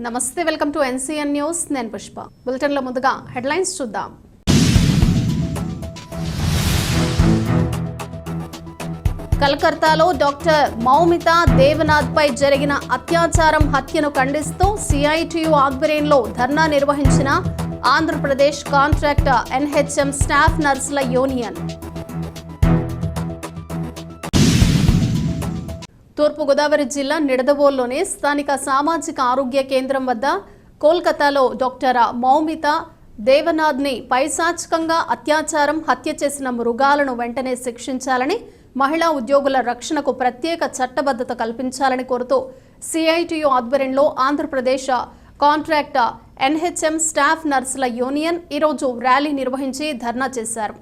నమస్తే, welcome to NCN news. నేను పుష్ప. బులెటిన్లో ముందుగా హెడ్లైన్స్ చూద్దాం. కలకత్తాలో డాక్టర్ మౌమిత దేవనాథ్ పై జరిగిన అత్యాచారం హత్యను ఖండిస్తూ సిఐటియు ఆధ్వర్యంలో ధర్నా నిర్వహించిన ఆంధ్రప్రదేశ్ కాంట్రాక్ట్ ఎన్హెచ్ఎం స్టాఫ్ నర్సుల యూనియన్. తూర్పుగోదావరి జిల్లా నిడదవోలులోని స్థానిక సామాజిక ఆరోగ్య కేంద్రం వద్ద కోల్కతాలో డాక్టర్ మౌమిత దేవనాథ్ని పైశాచికంగా అత్యాచారం హత్య చేసిన మృగాలను వెంటనే శిక్షించాలని, మహిళా ఉద్యోగుల రక్షణకు ప్రత్యేక చట్టబద్ధత కల్పించాలని కోరుతూ సిఐటియు ఆధ్వర్యంలో ఆంధ్రప్రదేశ్ కాంట్రాక్ట్ ఎన్హెచ్ఎం స్టాఫ్ నర్సుల యూనియన్ ఈరోజు ర్యాలీ నిర్వహించి ధర్నా చేశారు.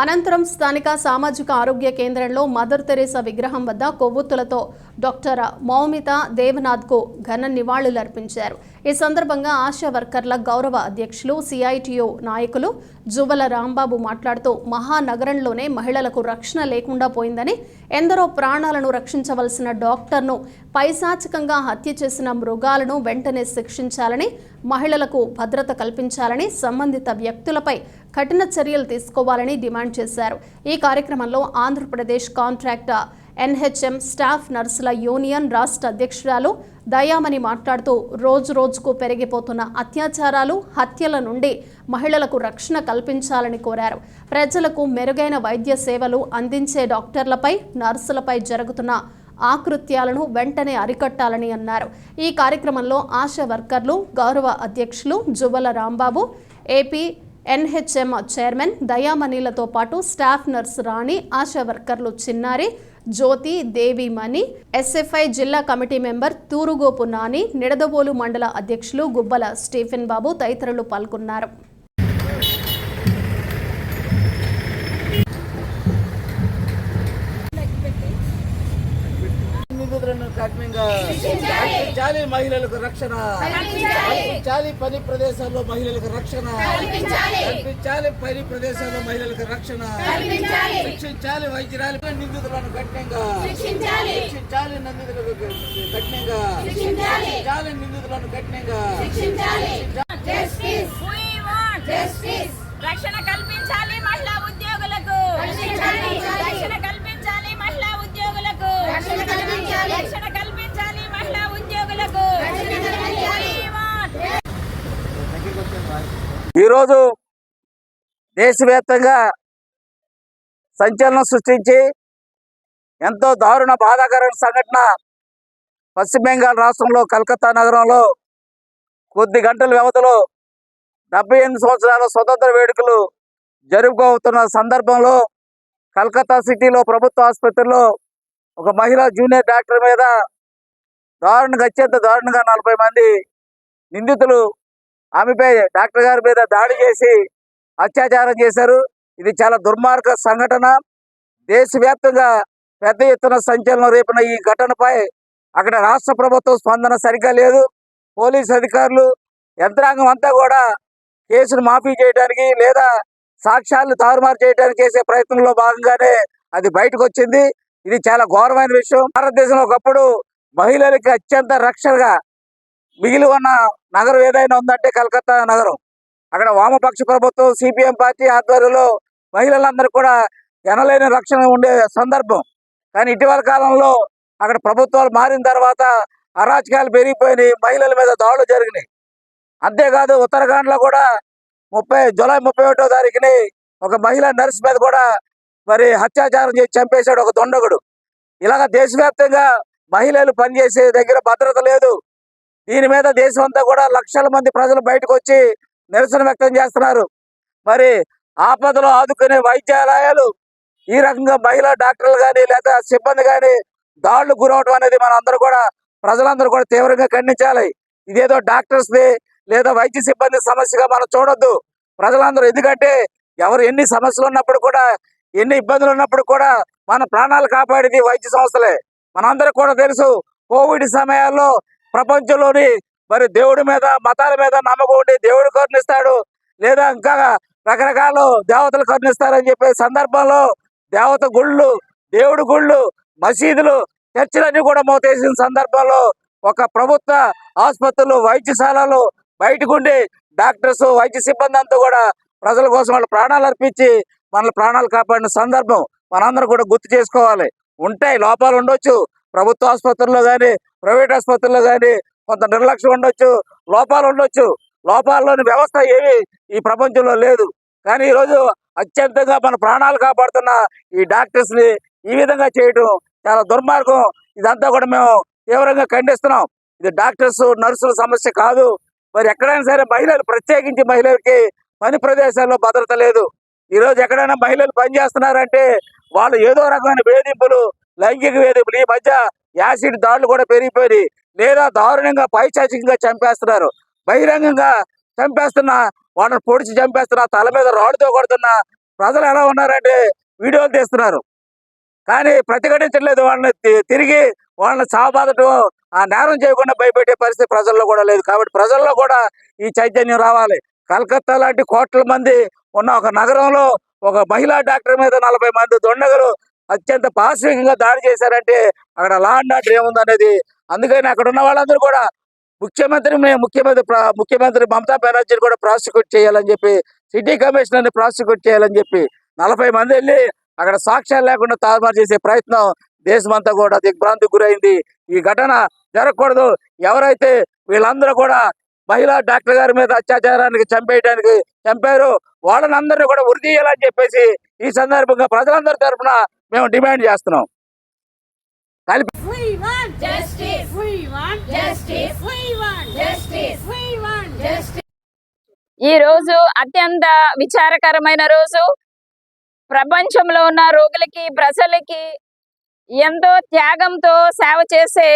అనంతరం స్థానిక సామాజిక ఆరోగ్య కేంద్రంలో మదర్ తెరేసా విగ్రహం వద్ద కొవ్వొత్తులతో డాక్టర్ మౌమిత దేవనాథ్కు ఘన నివాళులర్పించారు. ఈ సందర్భంగా ఆశా వర్కర్ల గౌరవ అధ్యక్షులు సిఐటియు నాయకులు జువ్వల రాంబాబు మాట్లాడుతూ మహానగరంలోనే మహిళలకు రక్షణ లేకుండా పోయిందని, ఎందరో ప్రాణాలను రక్షించవలసిన డాక్టర్ను పైశాచికంగా హత్య చేసిన మృగాలను వెంటనే శిక్షించాలని, మహిళలకు భద్రత కల్పించాలని, సంబంధిత వ్యక్తులపై కఠిన చర్యలు తీసుకోవాలని డిమాండ్ చేశారు. ఈ కార్యక్రమంలో ఆంధ్రప్రదేశ్ కాంట్రాక్ట్ ఎన్హెచ్ఎం స్టాఫ్ నర్సుల యూనియన్ రాష్ట్ర అధ్యక్షురాలు దయామణి మాట్లాడుతూ రోజు రోజుకు పెరిగిపోతున్న అత్యాచారాలు, హత్యల నుండి మహిళలకు రక్షణ కల్పించాలని కోరారు. ప్రజలకు మెరుగైన వైద్య సేవలు అందించే డాక్టర్లపై, నర్సులపై జరుగుతున్న ఆకృత్యాలను వెంటనే అరికట్టాలని అన్నారు. ఈ కార్యక్రమంలో ఆశా వర్కర్లు గౌరవ అధ్యక్షులు Juvvala Rambabu, AP NHM chairman దయామణిలతో పాటు స్టాఫ్ నర్స్ రాణి, ఆశా వర్కర్లు చిన్నారి, జ్యోతి, దేవిమణి, ఎస్ఎఫ్ఐ జిల్లా కమిటీ మెంబర్ తూరుగోపు నాని, నిడదవోలు మండల అధ్యక్షులు గుబ్బల స్టీఫెన్ బాబు తదితరులు పాల్గొన్నారు. కల్పించాలి, మహిళలకు రక్షణ కల్పించాలి, పని ప్రదేశాల్లో మహిళలకు రక్షణ కల్పించాలి, పని ప్రదేశాల్లో మహిళలకు రక్షణ శిక్షించాలి, వైద్యురాలు నిందితులను కఠినంగా శిక్షించాలి, నిందితులకు కఠినంగా శిక్షించాలి, నిందితులను కఠినంగా రక్షణ కల్పించాలి మహిళా ఉద్యోగులకు, రక్షణ కల్పించాలి మహిళా ఉద్యోగులకు, రక్షణ కల్పించాలి మహిళా ఉద్యోగులకు. ఈరోజు దేశవ్యాప్తంగా సంచలనం సృష్టించి ఎంతో దారుణ బాధాకరమైన సంఘటన పశ్చిమ బెంగాల్ రాష్ట్రంలో కలకత్తా నగరంలో కొద్ది గంటల వ్యవధిలో 78 సంవత్సరాల స్వతంత్ర వేడుకలు జరుపుకోతున్న సందర్భంలో కలకత్తా సిటీలో ప్రభుత్వ ఆసుపత్రిలో ఒక మహిళా జూనియర్ డాక్టర్ మీద అత్యంత దారుణంగా 40 మంది నిందితులు ఆమెపై డాక్టర్ గారి మీద దాడి చేసి అత్యాచారం చేశారు. ఇది చాలా దుర్మార్గ సంఘటన. దేశవ్యాప్తంగా పెద్ద ఎత్తున సంచలనం రేపిన ఈ ఘటనపై అక్కడ రాష్ట్ర ప్రభుత్వం స్పందన సరిగ్గా లేదు. పోలీసు అధికారులు, యంత్రాంగం అంతా కూడా కేసును మాఫీ చేయడానికి లేదా సాక్ష్యాలను తారుమారు చేయడానికి చేసే ప్రయత్నంలో భాగంగానే అది బయటకు వచ్చింది. ఇది చాలా ఘోరమైన విషయం. భారతదేశంలో ఒకప్పుడు మహిళలకి అత్యంత రక్షణగా మిగిలి ఉన్న నగరం ఏదైనా ఉందంటే కలకత్తా నగరం. అక్కడ వామపక్ష ప్రభుత్వం సిపిఎం పార్టీ ఆధ్వర్యంలో మహిళలందరూ కూడా ఎనలేని రక్షణ ఉండే సందర్భం. కానీ ఇటీవల కాలంలో అక్కడ ప్రభుత్వాలు మారిన తర్వాత అరాచకాలు పెరిగిపోయినాయి, మహిళల మీద దాడులు జరిగినాయి. అంతేకాదు ఉత్తరాఖండ్లో కూడా జూలై 31వ తారీఖుని ఒక మహిళా నర్స్ మీద కూడా మరి అత్యాచారం చేసి చంపేశాడు ఒక దొండగుడు. ఇలాగ దేశవ్యాప్తంగా మహిళలు పనిచేసే దగ్గర భద్రత లేదు. దీని మీద దేశం అంతా కూడా లక్షల మంది ప్రజలు బయటకు వచ్చి నిరసన వ్యక్తం చేస్తున్నారు. మరి ఆపదలో ఆదుకునే వైద్యాలయాలు ఈ రకంగా మహిళా డాక్టర్లు కానీ లేదా సిబ్బంది కానీ దాడులు గురవడం అనేది మన అందరూ కూడా ప్రజలందరూ కూడా తీవ్రంగా ఖండించాలి. ఇదేదో డాక్టర్స్ది లేదా వైద్య సిబ్బంది సమస్యగా మనం చూడొద్దు. ప్రజలందరూ, ఎందుకంటే ఎవరు ఎన్ని సమస్యలు ఉన్నప్పుడు కూడా, ఎన్ని ఇబ్బందులు ఉన్నప్పుడు కూడా మన ప్రాణాలు కాపాడేది వైద్య సంస్థలే. మనందరూ కూడా తెలుసు, కోవిడ్ సమయాల్లో ప్రపంచంలోని మరి దేవుడి మీద, మతాల మీద నమ్మకం ఉండి దేవుడు కరుణిస్తాడు లేదా ఇంకా రకరకాల దేవతలు కరుణిస్తారని చెప్పే సందర్భంలో దేవత గుళ్ళు, దేవుడి గుళ్ళు, మసీదులు, చర్చిలన్నీ కూడా మోతేసిన సందర్భంలో ఒక ప్రభుత్వ ఆసుపత్రులు వైద్యశాలలు బయటకుండి డాక్టర్స్ వైద్య సిబ్బంది అంతా కూడా ప్రజల కోసం వాళ్ళ ప్రాణాలు అర్పించి మన ప్రాణాలు కాపాడిన సందర్భం మనందరం కూడా గుర్తు చేసుకోవాలి. ఉంటాయి, లోపాలు ఉండొచ్చు, ప్రభుత్వ ఆసుపత్రుల్లో కానీ ప్రైవేట్ ఆసుపత్రుల్లో కానీ కొంత నిర్లక్ష్యం ఉండొచ్చు, లోపాలు ఉండొచ్చు. లోపాల్లోని వ్యవస్థ ఏమి ఈ ప్రపంచంలో లేదు. కానీ ఈరోజు అత్యంతంగా మన ప్రాణాలు కాపాడుతున్న ఈ డాక్టర్స్ని ఈ విధంగా చేయడం చాలా దుర్మార్గం. ఇదంతా కూడా మేము తీవ్రంగా ఖండిస్తున్నాం. ఇది డాక్టర్స్ నర్సుల సమస్య కాదు. మరి ఎక్కడైనా సరే మహిళలు, ప్రత్యేకించి మహిళలకి పని ప్రదేశాల్లో భద్రత లేదు. ఈరోజు ఎక్కడైనా మహిళలు పనిచేస్తున్నారంటే వాళ్ళు ఏదో రకమైన వేధింపులు, లైంగిక వేధింపులు, ఈ మధ్య యాసిడ్ దాడులు కూడా పెరిగిపోయి లేదా దారుణంగా పైశాచికంగా చంపేస్తున్నారు. బహిరంగంగా చంపేస్తున్నా, వాళ్ళని పొడిచి చంపేస్తున్నా, తల మీద రాళ్ళతో కొడుతున్నా ప్రజలు ఎలా ఉన్నారంటే వీడియోలు తీస్తున్నారు. కానీ ప్రతిఘటించట్లేదు. వాళ్ళని తిరిగి వాళ్ళని సాబాదటం, ఆ నేరం చేయకుండా భయపెట్టే పరిస్థితి ప్రజల్లో కూడా లేదు. కాబట్టి ప్రజల్లో కూడా ఈ చైతన్యం రావాలి. కలకత్తా లాంటి కోట్ల మంది ఉన్న ఒక నగరంలో ఒక మహిళా డాక్టర్ మీద 40 మంది దొండగలు అత్యంత పాశవికంగా దాడి చేశారంటే అక్కడ లా అండ్ ఆర్డర్ ఏముందనేది. అందుకని అక్కడ ఉన్న వాళ్ళందరూ కూడా ముఖ్యమంత్రి మమతా బెనర్జీని కూడా ప్రాసిక్యూట్ చేయాలని చెప్పి, సిటీ కమిషనర్ని ప్రాసిక్యూట్ చేయాలని చెప్పి 40 మంది వెళ్ళి అక్కడ సాక్ష్యాలు లేకుండా తారుమారు చేసే ప్రయత్నం దేశమంతా కూడా దిగ్భ్రాంతికి గురైంది. ఈ ఘటన జరగకూడదు. ఎవరైతే వీళ్ళందరూ కూడా మహిళా డాక్టర్ గారి మీద అత్యాచారానికి చంపారు వాళ్ళని అందరినీ కూడా ఉరి తీయాలని చెప్పేసి ఈ సందర్భంగా ప్రజలందరి తరఫున మేము డిమాండ్ చేస్తున్నాం. We want justice. We want justice. We want justice. We want justice. ఈ రోజు అత్యంత విచారకరమైన రోజు. ప్రపంచంలో ఉన్న రోగులకి, ప్రజలకి ఎంతో త్యాగంతో సేవ చేసే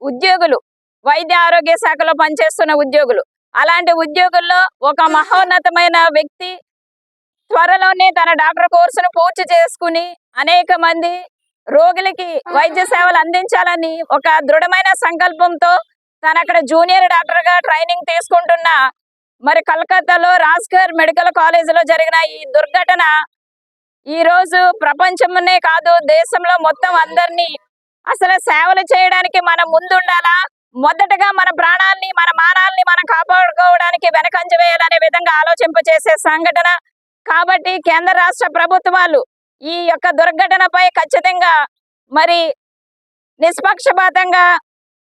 ఉద్యోగులు, వైద్య ఆరోగ్య శాఖలో పనిచేస్తున్న ఉద్యోగులు, అలాంటి ఉద్యోగుల్లో ఒక మహోన్నతమైన వ్యక్తి త్వరలోనే తన డాక్టర్ కోర్సును పూర్తి చేసుకుని అనేక మంది రోగులకి వైద్య సేవలు అందించాలని ఒక దృఢమైన సంకల్పంతో తను అక్కడ జూనియర్ డాక్టర్ గా ట్రైనింగ్ తీసుకుంటున్న మరి కలకత్తాలో రాజ్గర్ మెడికల్ కాలేజీలో జరిగిన ఈ దుర్ఘటన ఈ రోజు ప్రపంచంలోనే కాదు, దేశంలో మొత్తం అందరినీ అసలు సేవలు చేయడానికి మనం ముందుండాలా, మొదటగా మన ప్రాణాలని, మన మానాల్ని మనం కాపాడుకోవడానికి వెనకంజ వేయాలనే విధంగా ఆలోచింపచేసే సంఘటన. కాబట్టి కేంద్ర రాష్ట్ర ప్రభుత్వాలు ఈ యొక్క దుర్ఘటనపై ఖచ్చితంగా మరి నిష్పక్షపాతంగా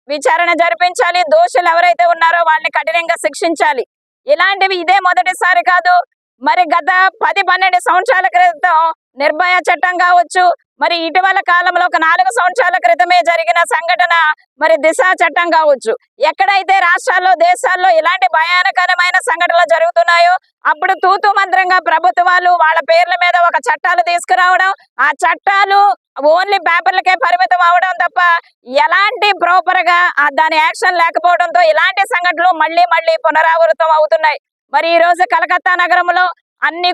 విచారణ జరిపించాలి. దోషులు ఎవరైతే ఉన్నారో వాళ్ళని కఠినంగా శిక్షించాలి. ఇలాంటివి ఇదే మొదటిసారి కాదు. మరి గత 10-12 సంవత్సరాల క్రితం నిర్భయ చట్టం కావచ్చు, మరి ఇటీవల కాలంలో ఒక 4 సంవత్సరాల క్రితమే జరిగిన సంఘటన మరి దిశ చట్టం కావచ్చు. ఎక్కడైతే రాష్ట్రాల్లో, దేశాల్లో ఇలాంటి భయానకరమైన సంఘటనలు జరుగుతున్నాయో అప్పుడు తూతు మంత్రంగా ప్రభుత్వాలు వాళ్ళ పేర్ల మీద ఒక చట్టాలు తీసుకురావడం, ఆ చట్టాలు ఓన్లీ పేపర్లకే పరిమితం అవడం తప్ప ఎలాంటి ప్రాపర్ గా దాని యాక్షన్ లేకపోవడంతో ఇలాంటి సంఘటనలు మళ్ళీ పునరావృతం అవుతున్నాయి. మరి ఈ రోజు కలకత్తా నగరంలో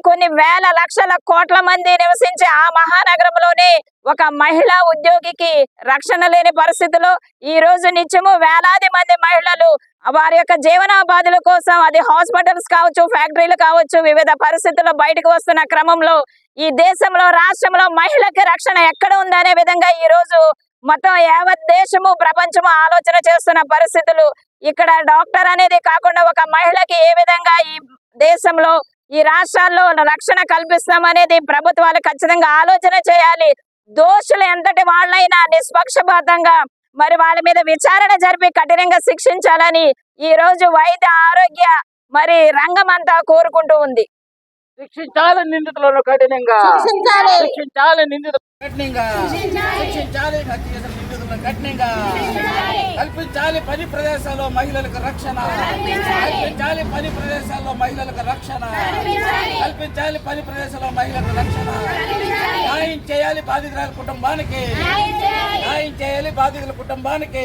కొన్ని వేల లక్షల కోట్ల మంది నివసించే ఆ మహానగరంలోనే ఒక మహిళా ఉద్యోగికి రక్షణ లేని పరిస్థితిలో ఈ రోజు నిత్యము వేలాది మంది మహిళలు వారి యొక్క జీవనోపాధుల కోసం, అది హాస్పిటల్స్ కావచ్చు, ఫ్యాక్టరీలు కావచ్చు, వివిధ పరిస్థితుల్లో బయటకు వస్తున్న క్రమంలో ఈ దేశంలో, రాష్ట్రంలో మహిళకి రక్షణ ఎక్కడ ఉందనే విధంగా ఈ రోజు మొత్తం యావత్ దేశము, ప్రపంచము ఆలోచన చేస్తున్న పరిస్థితులు. ఇక్కడ డాక్టర్ అనేది కాకుండా ఒక మహిళకి ఏ విధంగా ఈ దేశంలో, ఈ రాష్ట్రాల్లో రక్షణ కల్పిస్తామనేది ప్రభుత్వాలు ఖచ్చితంగా ఆలోచన చేయాలి. దోషులు ఎంతటి వాళ్ళైనా నిష్పక్షపాతంగా మరి వాళ్ళ మీద విచారణ జరిపి కఠినంగా శిక్షించాలని ఈ రోజు వైద్య ఆరోగ్య మరి రంగం అంతా కోరుకుంటూ ఉంది. శిక్షించాలి నిందితులను కఠినంగా, శిక్షించాలి. శిక్షించాలి నిందితులు కఠినంగా, శిక్షించాలి హత్య చేసిన నిందితులను కఠినంగా, కల్పించాలి పని ప్రదేశాల్లో మహిళలకు రక్షణ, కల్పించాలి పని ప్రదేశాల్లో మహిళలకు రక్షణ, కల్పించాలి పని ప్రదేశాల్లో మహిళలకు రక్షణ, న్యాయం చేయాలి బాధితురాల కుటుంబానికి, న్యాయం చేయాలి బాధితుల కుటుంబానికి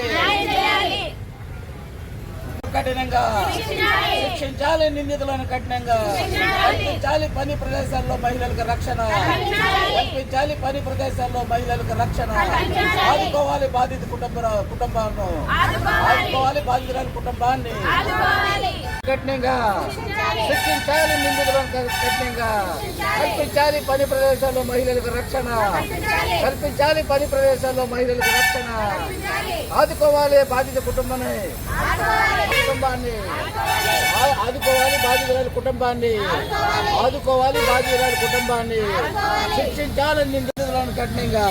కఠినంగా, శిక్షించాలి నిందితులను కఠినంగా, కల్పించాలి పని ప్రదేశాల్లో మహిళలకు రక్షణ, కల్పించాలి పని ప్రదేశాల్లో మహిళలకు రక్షణ, ఆదుకోవాలి బాధిత కుటుంబాన్ని, ఆదుకోవాలి బాధితురాల కుటుంబాన్ని. కఠినంగా శిక్షించాలి, నిందితులను కఠినంగా కల్పించాలి, పని ప్రదేశాల్లో మహిళలకు రక్షణ కల్పించాలి, పని ప్రదేశాల్లో మహిళలకు రక్షణ ఆదుకోవాలి, బాధిత కుటుంబాన్ని ఆదుకోవాలి, బాధితురాలి కుటుంబాన్ని ఆదుకోవాలి, బాధితురాలి కుటుంబాన్ని శిక్షించాలి, నిందితులను కఠినంగా.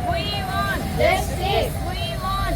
We want justice.